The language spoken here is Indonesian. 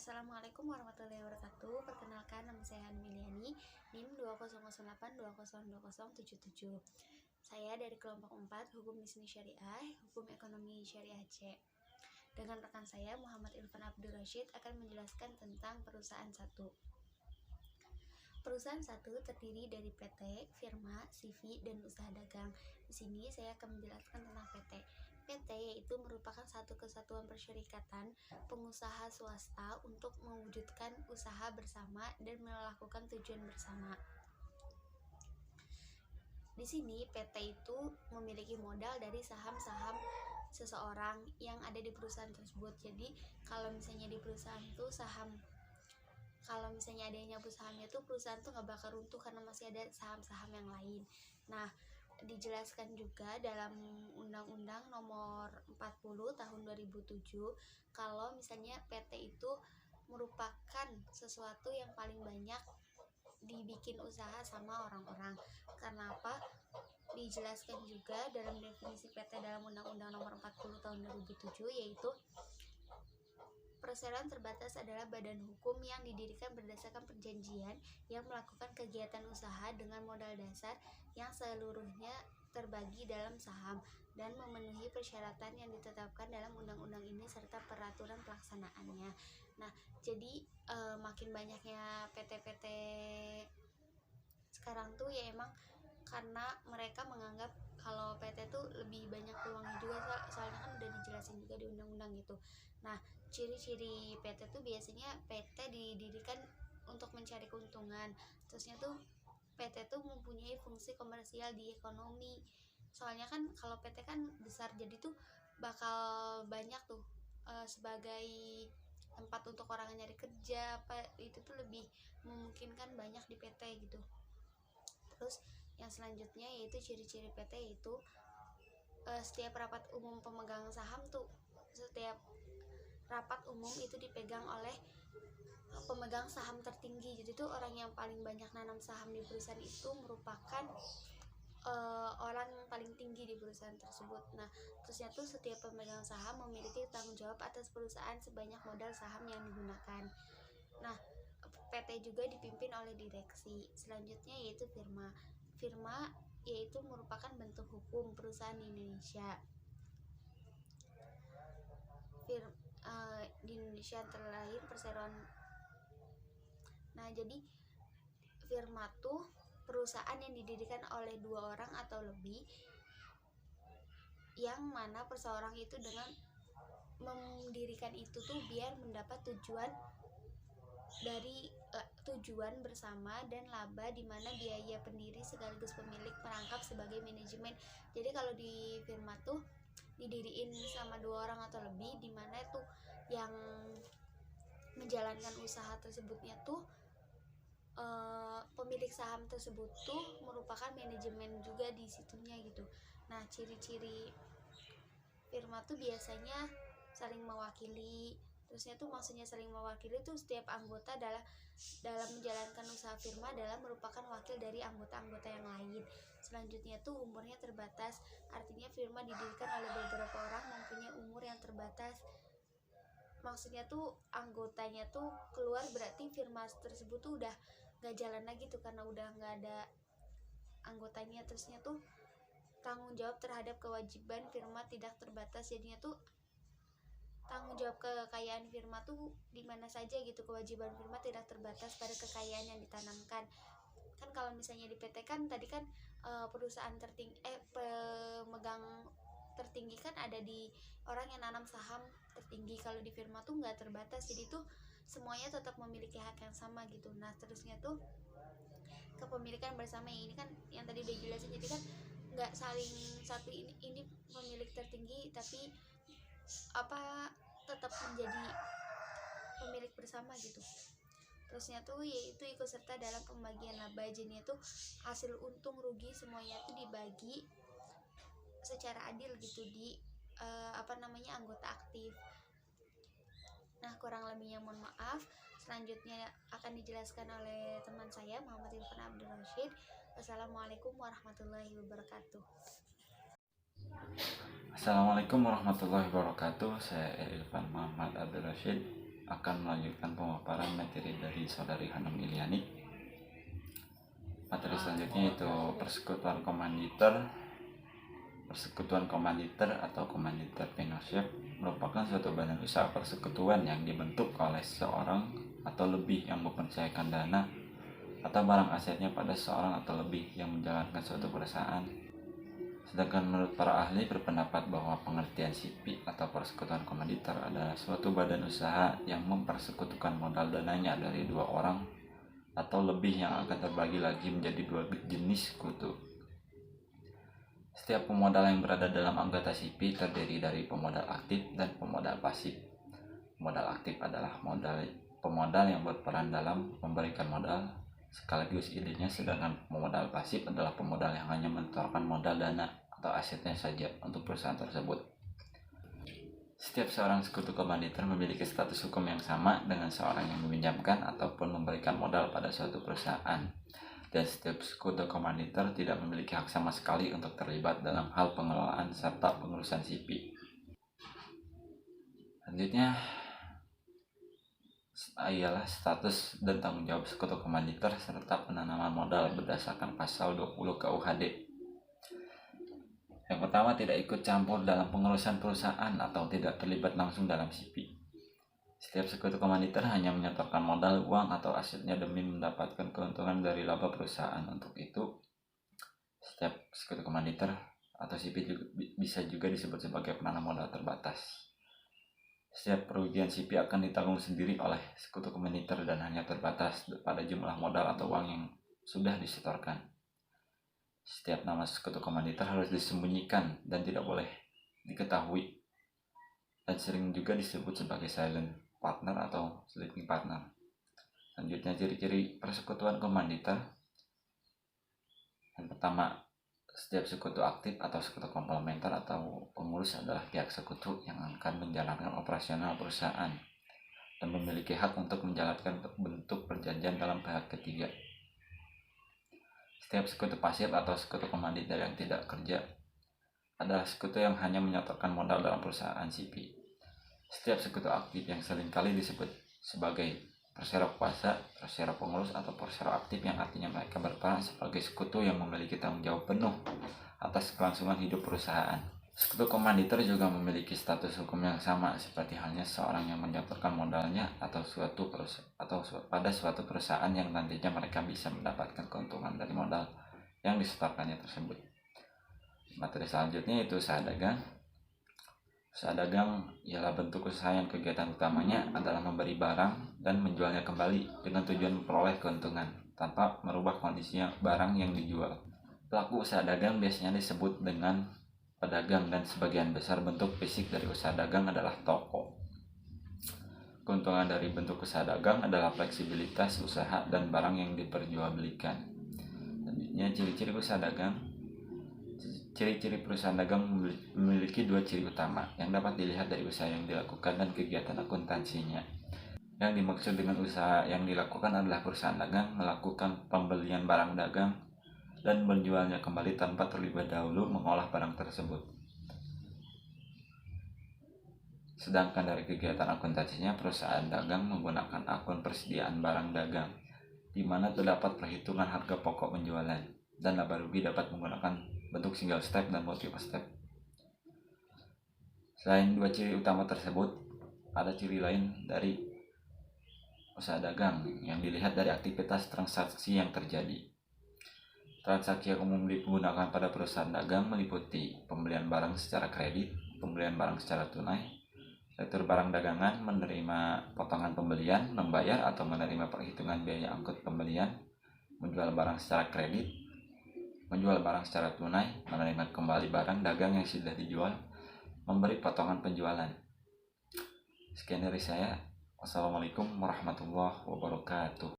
Assalamualaikum warahmatullahi wabarakatuh. Perkenalkan, nama saya Hanmiliani, NIM 20820202077. Saya dari kelompok 4, Hukum Bisnis Syariah, Hukum Ekonomi Syariah C. Dengan rekan saya, Muhammad Irfan Abdul Rashid, akan menjelaskan tentang perusahaan satu. Perusahaan satu terdiri dari PT, firma, CV, dan usaha dagang. Di sini saya akan menjelaskan tentang PT. PT yaitu merupakan satu kesatuan persyarikatan pengusaha swasta untuk mewujudkan usaha bersama dan melakukan tujuan bersama. Di sini PT itu memiliki modal dari saham-saham seseorang yang ada di perusahaan tersebut. Jadi kalau misalnya di perusahaan itu kalau misalnya adanya sahamnya tuh, perusahaan tuh nggak bakal runtuh karena masih ada saham-saham yang lain. Nah, dijelaskan juga dalam Undang-Undang Nomor 40 Tahun 2007 kalau misalnya PT itu merupakan sesuatu yang paling banyak dibikin usaha sama orang-orang. Karena apa? Dijelaskan juga dalam definisi PT dalam Undang-Undang Nomor 40 Tahun 2007, yaitu perseroan terbatas adalah badan hukum yang didirikan berdasarkan perjanjian yang melakukan kegiatan usaha dengan modal dasar yang seluruhnya terbagi dalam saham dan memenuhi persyaratan yang ditetapkan dalam undang-undang ini serta peraturan pelaksanaannya. Nah, jadi makin banyaknya PT-PT sekarang tuh ya emang karena mereka menganggap kalau PT tuh lebih banyak peluangnya juga, soalnya kan udah dijelasin juga di undang-undang gitu. Nah, ciri-ciri PT tuh biasanya PT didirikan untuk mencari keuntungan. Terusnya tuh PT tuh mempunyai fungsi komersial di ekonomi. Soalnya kan kalau PT kan besar, jadi tuh bakal banyak tuh sebagai tempat untuk orang nyari kerja, apa itu tuh lebih memungkinkan banyak di PT gitu. Terus yang selanjutnya yaitu ciri-ciri PT yaitu setiap rapat umum pemegang saham tuh, setiap rapat umum itu dipegang oleh pemegang saham tertinggi. Jadi tuh orang yang paling banyak nanam saham di perusahaan itu merupakan orang yang paling tinggi di perusahaan tersebut. Nah, terusnya tuh setiap pemegang saham memiliki tanggung jawab atas perusahaan sebanyak modal saham yang digunakan. Nah, PT juga dipimpin oleh direksi. Selanjutnya yaitu firma. Firma yaitu merupakan bentuk hukum perusahaan di Indonesia. Di Indonesia terlahir perseroan. Nah, jadi firma tuh perusahaan yang didirikan oleh 2 orang atau lebih, yang mana perseorang itu dengan mendirikan itu tuh biar mendapat tujuan bersama dan laba, di mana biaya pendiri sekaligus pemilik merangkap sebagai manajemen. Jadi kalau di firma tuh didiriin sama 2 orang atau lebih, di mana tuh yang menjalankan usaha tersebutnya tuh pemilik saham tersebut tuh merupakan manajemen juga di situnya gitu. Nah, ciri-ciri firma tuh biasanya saling mewakili. Terusnya tuh maksudnya saling mewakili tuh setiap anggota dalam menjalankan usaha firma adalah merupakan wakil dari anggota-anggota yang lain. Selanjutnya tuh umurnya terbatas, artinya firma didirikan oleh beberapa orang mempunyai umur yang terbatas. Maksudnya tuh anggotanya tuh keluar, berarti firma tersebut tuh udah gak jalan lagi tuh karena udah gak ada anggotanya. Terusnya tuh tanggung jawab terhadap kewajiban firma tidak terbatas, jadinya tuh tanggung jawab kekayaan firma tuh di mana saja gitu. Kewajiban firma tidak terbatas pada kekayaan yang ditanamkan. Kan kalau misalnya di PT kan tadi kan perusahaan tertinggi pemegang tertinggi kan ada di orang yang nanam saham tertinggi. Kalau di firma tuh nggak terbatas, jadi tuh semuanya tetap memiliki hak yang sama gitu. Nah, terusnya tuh kepemilikan bersama, yang ini kan yang tadi udah jelasin, jadi kan nggak saling satu ini pemilik tertinggi tapi tetap menjadi pemilik bersama gitu. Terusnya tuh yaitu ikut serta dalam pembagian laba, jadinya tuh hasil untung rugi semuanya tuh dibagi secara adil gitu di anggota aktif. Nah, kurang lebihnya mohon maaf. Selanjutnya akan dijelaskan oleh teman saya Muhammad Irfan Abdul Rashid. Wassalamualaikum warahmatullahi wabarakatuh. Assalamualaikum warahmatullahi wabarakatuh. Saya Irfan Muhammad Abdul Rashid. akan melanjutkan pemaparan materi dari Saudari Hanum Iliani. Materi selanjutnya itu persekutuan komanditer. Persekutuan komanditer atau commandeitership merupakan suatu badan usaha persekutuan yang dibentuk oleh seorang atau lebih yang mempercayakan dana atau barang asetnya pada seorang atau lebih yang menjalankan suatu perusahaan. Sedangkan menurut para ahli berpendapat bahwa pengertian SIPI atau persekutuan komanditer adalah suatu badan usaha yang mempersekutukan modal dananya dari dua orang atau lebih yang akan terbagi lagi menjadi dua jenis sekutu. Setiap pemodal yang berada dalam anggota SIPI terdiri dari pemodal aktif dan pemodal pasif. Pemodal aktif adalah pemodal yang berperan dalam memberikan modal sekaligus idenya, sedangkan pemodal pasif adalah pemodal yang hanya menyetorkan modal dana atau asetnya saja untuk perusahaan tersebut. Setiap seorang sekutu komanditer memiliki status hukum yang sama dengan seorang yang meminjamkan ataupun memberikan modal pada suatu perusahaan. Dan setiap sekutu komanditer tidak memiliki hak sama sekali untuk terlibat dalam hal pengelolaan serta pengurusan SIPI. Selanjutnya ialah status dan tanggung jawab sekutu komanditer serta penanaman modal berdasarkan pasal 20 KUHD. Yang pertama, tidak ikut campur dalam pengurusan perusahaan atau tidak terlibat langsung dalam SIPI. Setiap sekutu komanditer hanya menyetorkan modal, uang, atau asetnya demi mendapatkan keuntungan dari laba perusahaan. Untuk itu, setiap sekutu komanditer atau SIPI bisa juga disebut sebagai penanam modal terbatas. Setiap kerugian SIPI akan ditanggung sendiri oleh sekutu komanditer dan hanya terbatas pada jumlah modal atau uang yang sudah disetorkan. Setiap nama sekutu komanditer harus disembunyikan dan tidak boleh diketahui, dan sering juga disebut sebagai silent partner atau sleeping partner. Selanjutnya, ciri-ciri persekutuan komanditer. Yang pertama, setiap sekutu aktif atau sekutu komplementer atau pengurus adalah pihak sekutu yang akan menjalankan operasional perusahaan dan memiliki hak untuk menjalankan bentuk perjanjian dalam pihak ketiga. Setiap sekutu pasif atau sekutu komanditer yang tidak kerja adalah sekutu yang hanya menyetorkan modal dalam perusahaan SIPI. Setiap sekutu aktif yang seringkali disebut sebagai persero kuasa, persero pengurus, atau persero aktif yang artinya mereka berperan sebagai sekutu yang memiliki tanggung jawab penuh atas kelangsungan hidup perusahaan. Sekutu komanditer juga memiliki status hukum yang sama seperti halnya seorang yang menyetorkan modalnya atau pada suatu perusahaan yang nantinya mereka bisa mendapatkan keuntungan dari modal yang disetorkannya tersebut. Materi selanjutnya yaitu usaha dagang. Usaha dagang ialah bentuk usaha yang kegiatan utamanya adalah memberi barang dan menjualnya kembali dengan tujuan memperoleh keuntungan tanpa merubah kondisinya barang yang dijual. Pelaku usaha dagang biasanya disebut dengan pedagang dan sebagian besar bentuk fisik dari usaha dagang adalah toko. Keuntungan dari bentuk usaha dagang adalah fleksibilitas usaha dan barang yang diperjualbelikan. Selanjutnya, ciri-ciri usaha dagang. Ciri-ciri perusahaan dagang memiliki dua ciri utama yang dapat dilihat dari usaha yang dilakukan dan kegiatan akuntansinya. Yang dimaksud dengan usaha yang dilakukan adalah perusahaan dagang melakukan pembelian barang dagang dan menjualnya kembali tanpa terlibat dahulu mengolah barang tersebut. Sedangkan dari kegiatan akuntansinya, perusahaan dagang menggunakan akun persediaan barang dagang, di mana terdapat perhitungan harga pokok penjualan dan laba rugi dapat menggunakan bentuk single step dan multiple step. Selain dua ciri utama tersebut, ada ciri lain dari usaha dagang yang dilihat dari aktivitas transaksi yang terjadi. Transaksi yang umum digunakan pada perusahaan dagang meliputi pembelian barang secara kredit, pembelian barang secara tunai, retur barang dagangan, menerima potongan pembelian, membayar atau menerima perhitungan biaya angkut pembelian, menjual barang secara kredit, menjual barang secara tunai, menerima kembali barang dagang yang sudah dijual, memberi potongan penjualan. Sekian dari saya. Wassalamualaikum warahmatullahi wabarakatuh.